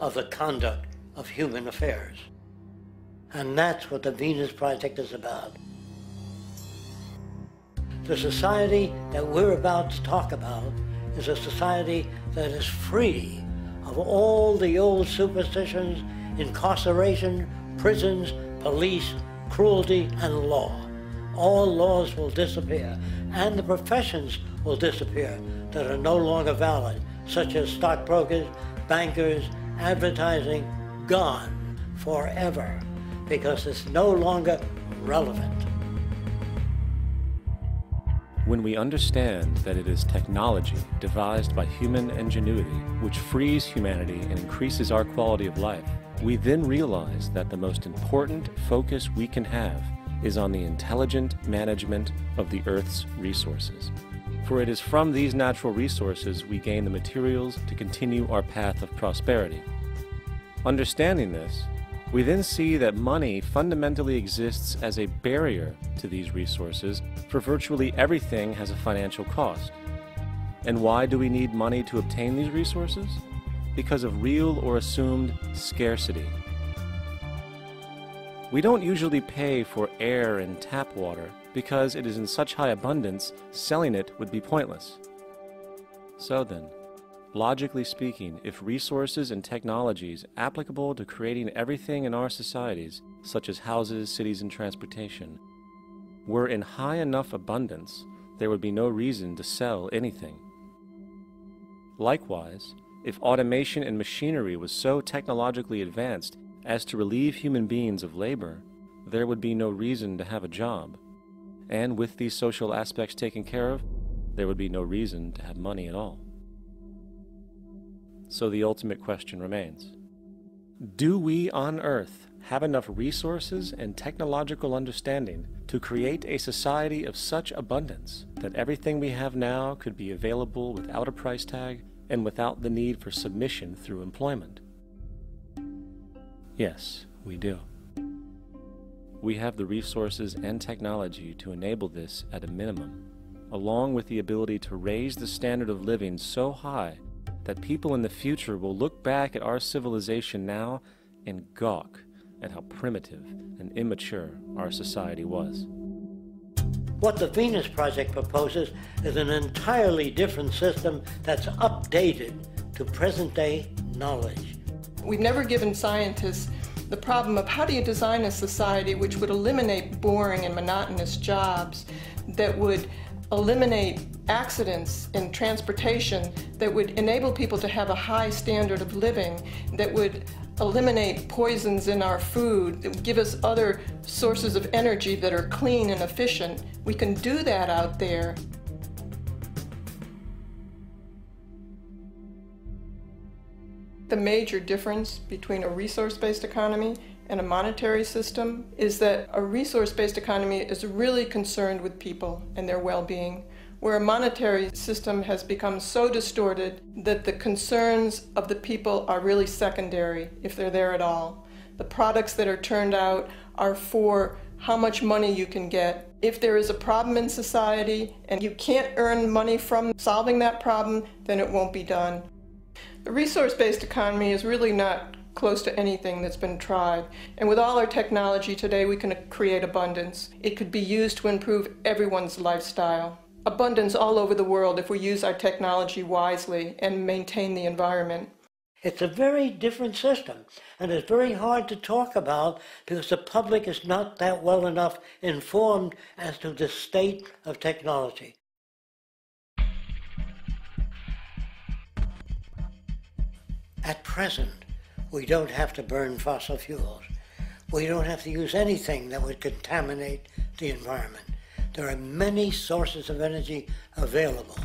of the conduct of human affairs. And that's what the Venus Project is about. The society that we're about to talk about is a society that is free of all the old superstitions, incarceration, prisons, police, cruelty, and law. All laws will disappear, and the professions will disappear that are no longer valid, such as stockbrokers, bankers, advertising, gone forever, because it's no longer relevant. When we understand that it is technology devised by human ingenuity which frees humanity and increases our quality of life, we then realize that the most important focus we can have is on the intelligent management of the Earth's resources. For it is from these natural resources we gain the materials to continue our path of prosperity. Understanding this, we then see that money fundamentally exists as a barrier to these resources, for virtually everything has a financial cost. And why do we need money to obtain these resources? Because of real or assumed scarcity. We don't usually pay for air and tap water because it is in such high abundance, selling it would be pointless. So then, logically speaking, if resources and technologies applicable to creating everything in our societies, such as houses, cities, and transportation, were in high enough abundance, there would be no reason to sell anything. Likewise, if automation and machinery was so technologically advanced as to relieve human beings of labor, there would be no reason to have a job. And with these social aspects taken care of, there would be no reason to have money at all. So the ultimate question remains: do we on Earth have enough resources and technological understanding to create a society of such abundance that everything we have now could be available without a price tag and without the need for submission through employment? Yes, we do. We have the resources and technology to enable this at a minimum, along with the ability to raise the standard of living so high that people in the future will look back at our civilization now and gawk at how primitive and immature our society was. What the Venus Project proposes is an entirely different system that's updated to present-day knowledge. We've never given scientists the problem of how do you design a society which would eliminate boring and monotonous jobs, that would eliminate accidents in transportation, that would enable people to have a high standard of living, that would eliminate poisons in our food, that would give us other sources of energy that are clean and efficient. We can do that out there. The major difference between a resource-based economy and a monetary system is that a resource-based economy is really concerned with people and their well-being, where a monetary system has become so distorted that the concerns of the people are really secondary, if they're there at all. The products that are turned out are for how much money you can get. If there is a problem in society and you can't earn money from solving that problem, then it won't be done. The resource-based economy is really not close to anything that's been tried. And with all our technology today, we can create abundance. It could be used to improve everyone's lifestyle. Abundance all over the world if we use our technology wisely and maintain the environment. It's a very different system, and it's very hard to talk about because the public is not that well enough informed as to the state of technology. At present, we don't have to burn fossil fuels. We don't have to use anything that would contaminate the environment. There are many sources of energy available.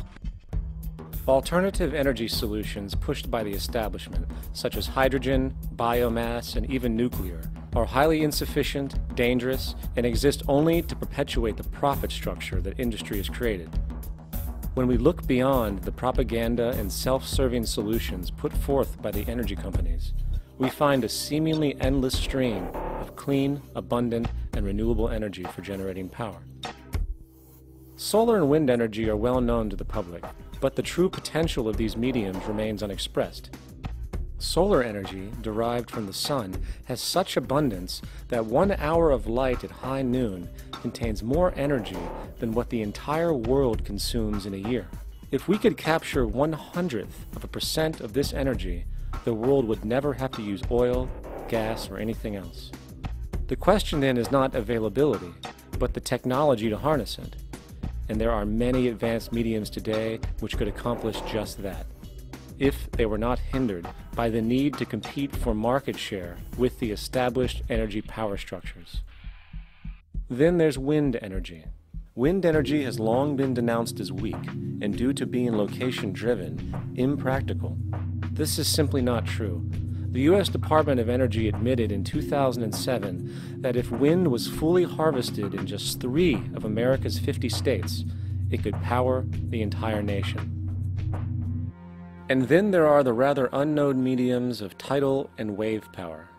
Alternative energy solutions pushed by the establishment, such as hydrogen, biomass, and even nuclear, are highly insufficient, dangerous, and exist only to perpetuate the profit structure that industry has created. When we look beyond the propaganda and self-serving solutions put forth by the energy companies, we find a seemingly endless stream of clean, abundant, and renewable energy for generating power. Solar and wind energy are well known to the public, but the true potential of these mediums remains unexpressed. Solar energy derived from the sun has such abundance that 1 hour of light at high noon contains more energy than what the entire world consumes in a year. If we could capture 1/100% of this energy, the world would never have to use oil, gas, or anything else. The question then is not availability, but the technology to harness it. And there are many advanced mediums today which could accomplish just that, if they were not hindered by the need to compete for market share with the established energy power structures. Then there's wind energy. Wind energy has long been denounced as weak, and due to being location-driven, impractical. This is simply not true. The U.S. Department of Energy admitted in 2007 that if wind was fully harvested in just 3 of America's 50 states, it could power the entire nation. And then there are the rather unknown mediums of tidal and wave power.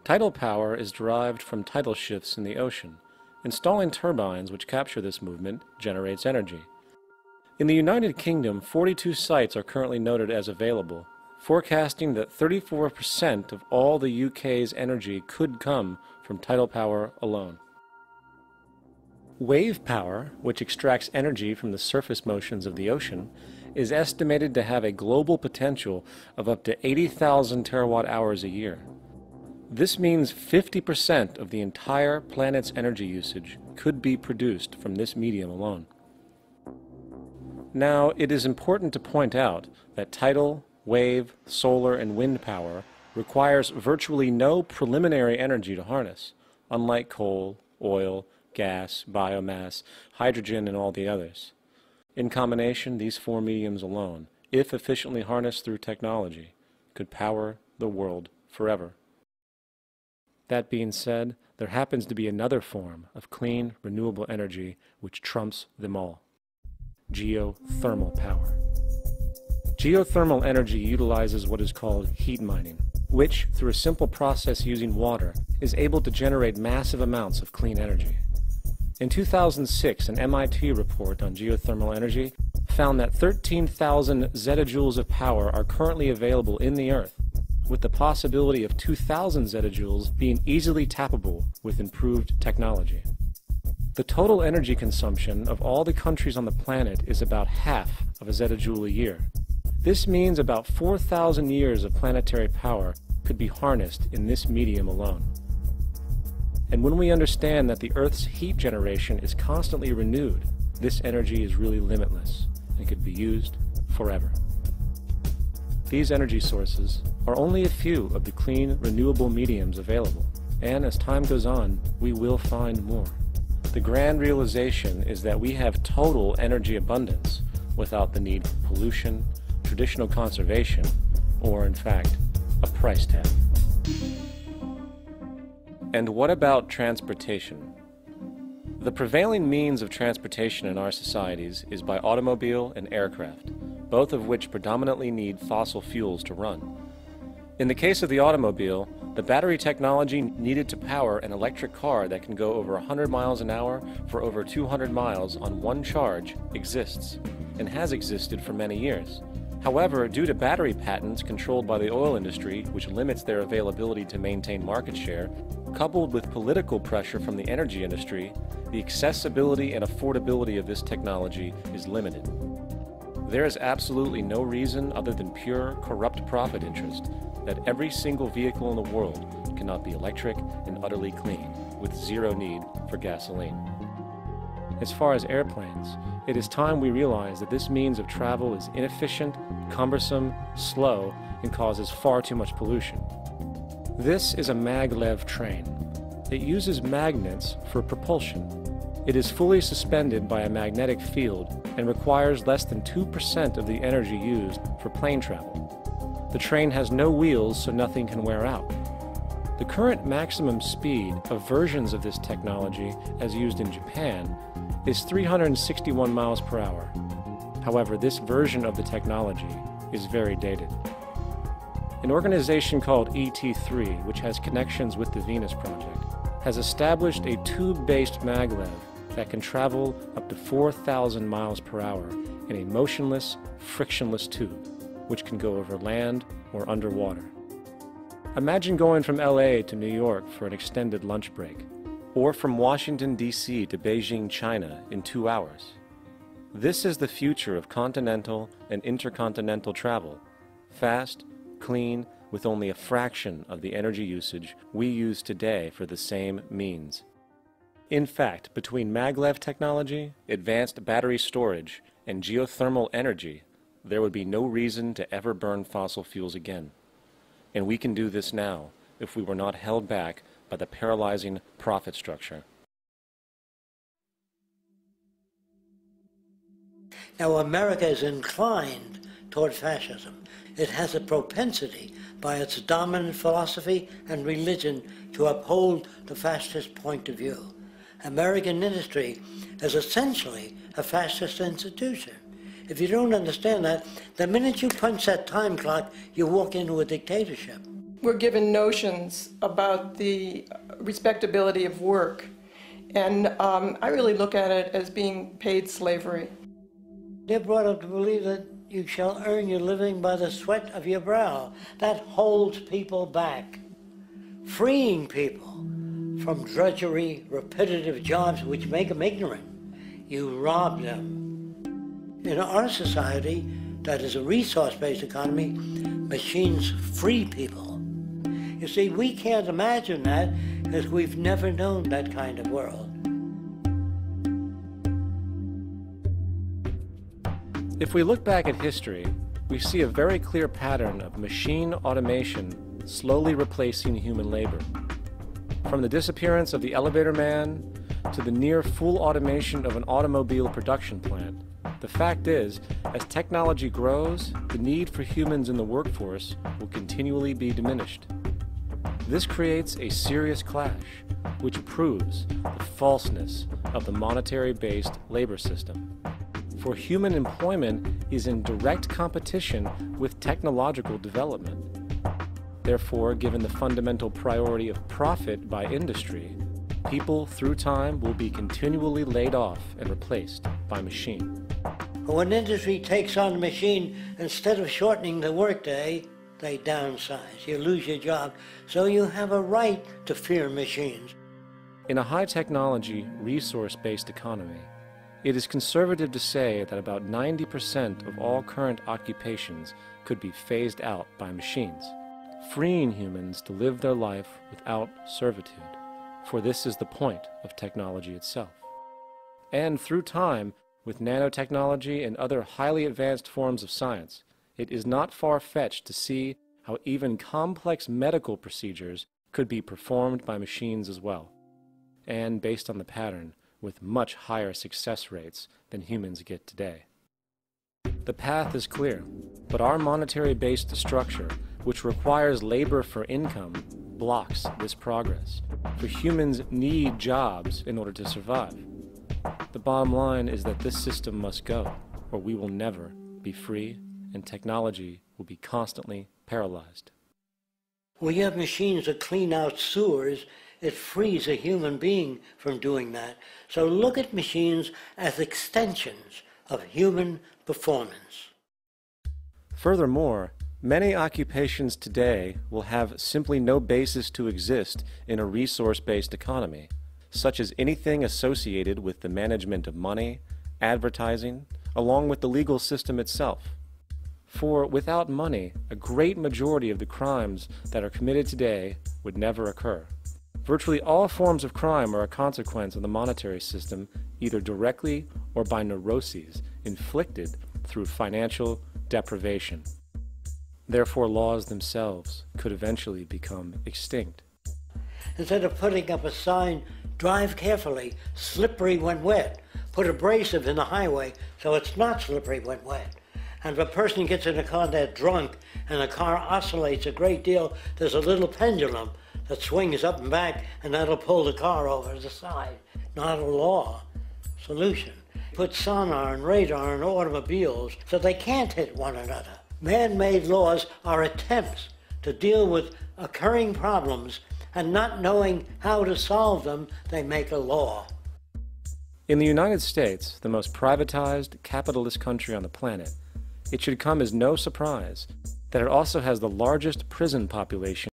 Tidal power is derived from tidal shifts in the ocean. Installing turbines which capture this movement generates energy. In the United Kingdom, 42 sites are currently noted as available, forecasting that 34% of all the UK's energy could come from tidal power alone. Wave power, which extracts energy from the surface motions of the ocean, is estimated to have a global potential of up to 80,000 terawatt-hours a year. This means 50% of the entire planet's energy usage could be produced from this medium alone. Now, it is important to point out that tidal, wave, solar, and wind power requires virtually no preliminary energy to harness, unlike coal, oil, gas, biomass, hydrogen, and all the others. In combination, these 4 mediums alone, if efficiently harnessed through technology, could power the world forever. That being said, there happens to be another form of clean, renewable energy which trumps them all: geothermal power. Geothermal energy utilizes what is called heat mining, which, through a simple process using water, is able to generate massive amounts of clean energy. In 2006, an MIT report on geothermal energy found that 13,000 zettajoules of power are currently available in the Earth, with the possibility of 2,000 zettajoules being easily tappable with improved technology. The total energy consumption of all the countries on the planet is about half of a zettajoule a year. This means about 4,000 years of planetary power could be harnessed in this medium alone. And when we understand that the Earth's heat generation is constantly renewed, this energy is really limitless and could be used forever. These energy sources are only a few of the clean, renewable mediums available, and as time goes on, we will find more. The grand realization is that we have total energy abundance without the need for pollution, traditional conservation, or in fact, a price tag. And what about transportation? The prevailing means of transportation in our societies is by automobile and aircraft, both of which predominantly need fossil fuels to run. In the case of the automobile, the battery technology needed to power an electric car that can go over 100 miles an hour for over 200 miles on one charge exists, and has existed for many years. However, due to battery patents controlled by the oil industry, which limits their availability to maintain market share, coupled with political pressure from the energy industry, the accessibility and affordability of this technology is limited. There is absolutely no reason other than pure, corrupt profit interest that every single vehicle in the world cannot be electric and utterly clean, with zero need for gasoline. As far as airplanes, it is time we realize that this means of travel is inefficient, cumbersome, slow, and causes far too much pollution. This is a maglev train. It uses magnets for propulsion. It is fully suspended by a magnetic field and requires less than 2% of the energy used for plane travel. The train has no wheels, so nothing can wear out. The current maximum speed of versions of this technology, as used in Japan, is 361 miles per hour. However, this version of the technology is very dated. An organization called ET3, which has connections with the Venus Project, has established a tube-based maglev that can travel up to 4,000 miles per hour in a motionless, frictionless tube, which can go over land or underwater. Imagine going from LA to New York for an extended lunch break, or from Washington, D.C. to Beijing, China in 2 hours. This is the future of continental and intercontinental travel, fast, clean, with only a fraction of the energy usage we use today for the same means. In fact, between maglev technology, advanced battery storage, and geothermal energy, there would be no reason to ever burn fossil fuels again. And we can do this now if we were not held back by the paralyzing profit structure. Now, America is inclined toward fascism. It has a propensity by its dominant philosophy and religion to uphold the fascist point of view. American industry is essentially a fascist institution. If you don't understand that, the minute you punch that time clock, you walk into a dictatorship. We're given notions about the respectability of work, and I really look at it as being paid slavery. They're brought up to believe that you shall earn your living by the sweat of your brow. That holds people back, freeing people from drudgery, repetitive jobs which make them ignorant. You rob them. In our society, that is a resource-based economy, machines free people. You see, we can't imagine that because we've never known that kind of world. If we look back at history, we see a very clear pattern of machine automation slowly replacing human labor. From the disappearance of the elevator man to the near full automation of an automobile production plant, the fact is, as technology grows, the need for humans in the workforce will continually be diminished. This creates a serious clash, which proves the falseness of the monetary-based labor system. For human employment is in direct competition with technological development. Therefore, given the fundamental priority of profit by industry, people through time will be continually laid off and replaced by machine. When industry takes on a machine, instead of shortening the workday, they downsize. You lose your job, so you have a right to fear machines. In a high-technology, resource-based economy, it is conservative to say that about 90% of all current occupations could be phased out by machines, freeing humans to live their life without servitude, for this is the point of technology itself. And through time, with nanotechnology and other highly advanced forms of science, it is not far-fetched to see how even complex medical procedures could be performed by machines as well, and based on the pattern, with much higher success rates than humans get today. The path is clear, but our monetary-based structure, which requires labor for income, blocks this progress, for humans need jobs in order to survive. The bottom line is that this system must go, or we will never be free, and technology will be constantly paralyzed. When you have machines that clean out sewers, it frees a human being from doing that. So look at machines as extensions of human performance. Furthermore, many occupations today will have simply no basis to exist in a resource-based economy, such as anything associated with the management of money, advertising, along with the legal system itself. For without money, a great majority of the crimes that are committed today would never occur. Virtually all forms of crime are a consequence of the monetary system, either directly or by neuroses inflicted through financial deprivation. Therefore, laws themselves could eventually become extinct. Instead of putting up a sign, drive carefully, slippery when wet, put abrasive in the highway so it's not slippery when wet. And if a person gets in a car they're drunk and the car oscillates a great deal, there's a little pendulum that swings up and back, and that'll pull the car over to the side. Not a law solution. Put sonar and radar in automobiles so they can't hit one another. Man-made laws are attempts to deal with occurring problems, and not knowing how to solve them, they make a law. In the United States, the most privatized, capitalist country on the planet, it should come as no surprise that it also has the largest prison population